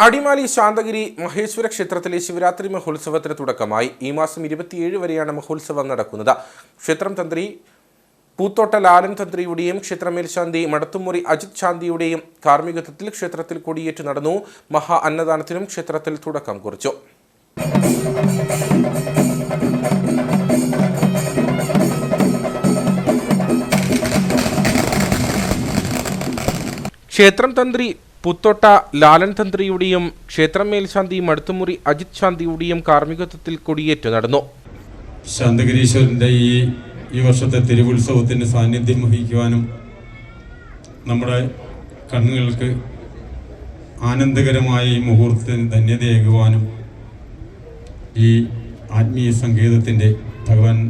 അടിമാലി ശാന്തഗിരി മഹേശ്വര ക്ഷേത്രത്തിലെ ശിവരാത്രി മഹോത്സവത്തിന് തുടക്കമായി. ഈ മാസം 27 വരെയാണ് മഹോത്സവം നടക്കുന്നത്. ക്ഷേത്രം തന്ത്രി പൂത്തോട്ട ലാലൻ തന്ത്രിയുടെയും ക്ഷേത്ര മേൽശാന്തി മടത്തുമുറി അജിത് ശാന്തിയുടെയും കാർമ്മികത്വത്തിൽ ക്ഷേത്രത്തിൽ കൊടിയേറ്റ് നടന്നു. മഹാ അന്നദാനത്തിനും ക്ഷേത്രത്തിൽ തുടക്കം കുറിച്ചു. ക്ഷേത്രം തന്ത്രി പൂത്തോട്ട ലാലൻ തന്ത്രിയുടെയും ക്ഷേത്രം മേൽശാന്തി മടത്തുമുറി അജിത് ശാന്തിയുടെയും കാർമ്മികത്വത്തിൽ കൊടിയേറ്റ് നടന്നു. ശാന്തഗിരീശ്വരൻ്റെ ഈ വർഷത്തെ തിരുവുത്സവത്തിന് സാന്നിധ്യം വഹിക്കുവാനും നമ്മുടെ കണ്ണുകൾക്ക് ആനന്ദകരമായ ഈ മുഹൂർത്തത്തിന് ധന്യതയേകുവാനും ഈ ആത്മീയ സംഗീതത്തിൻ്റെ ഭഗവാൻ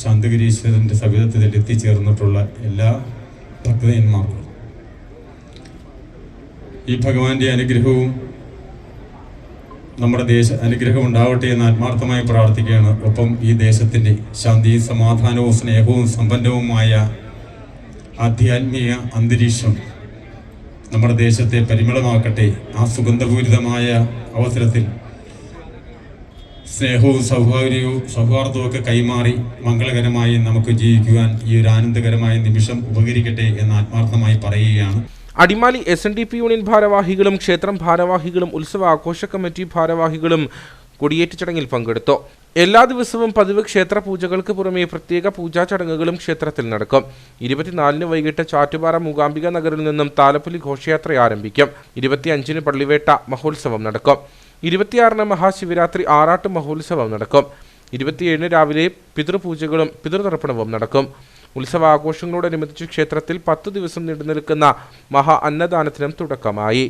ശാന്തഗിരീശ്വരൻ്റെ സവിധത്തിൽ എത്തിച്ചേർന്നിട്ടുള്ള എല്ലാ ഭക്തന്മാർക്കും ഈ ഭഗവാന്റെ അനുഗ്രഹവും നമ്മുടെ അനുഗ്രഹം ഉണ്ടാവട്ടെ എന്ന് ആത്മാർത്ഥമായി പ്രാർത്ഥിക്കുകയാണ്. ഒപ്പം ഈ ദേശത്തിൻ്റെ ശാന്തിയും സമാധാനവും സ്നേഹവും സമ്പന്നവുമായ ആധ്യാത്മിക അന്തരീക്ഷം നമ്മുടെ ദേശത്തെ പരിമളമാക്കട്ടെ. ആ സുഗന്ധപൂരിതമായ അവസരത്തിൽ സ്നേഹവും സൗഹാർദ്ദവും ഒക്കെ കൈമാറി മംഗളകരമായി നമുക്ക് ജീവിക്കുവാൻ ഈ ഒരു ആനന്ദകരമായ നിമിഷം ഉപകരിക്കട്ടെ എന്ന് ആത്മാർത്ഥമായി പറയുകയാണ്. അടിമാലി SNDP യൂണിയൻ ഭാരവാഹികളും ക്ഷേത്രം ഭാരവാഹികളും ഉത്സവ ആഘോഷ കമ്മിറ്റി ഭാരവാഹികളും കൊടിയേറ്റ് ചടങ്ങിൽ പങ്കെടുത്തു. എല്ലാ ദിവസവും പതിവ് ക്ഷേത്ര പൂജകൾക്ക് പുറമെ പ്രത്യേക പൂജാ ചടങ്ങുകളും ക്ഷേത്രത്തിൽ നടക്കും. 24-ന് വൈകിട്ട് ചാറ്റുപാറ മൂകാംബിക നഗറിൽ നിന്നും താലപ്പൊലി ഘോഷയാത്ര ആരംഭിക്കും. 25-ന് പള്ളിവേട്ട മഹോത്സവം നടക്കും. 26-ന് മഹാശിവരാത്രി ആറാട്ട് മഹോത്സവം നടക്കും. 27-ന് രാവിലെ പിതൃപൂജകളും പിതൃതർപ്പണവും നടക്കും. ഉത്സവാഘോഷങ്ങളോടനുബന്ധിച്ച് ക്ഷേത്രത്തിൽ 10 ദിവസം നീണ്ടുനിൽക്കുന്ന മഹാ അന്നദാനത്തിനും തുടക്കമായി.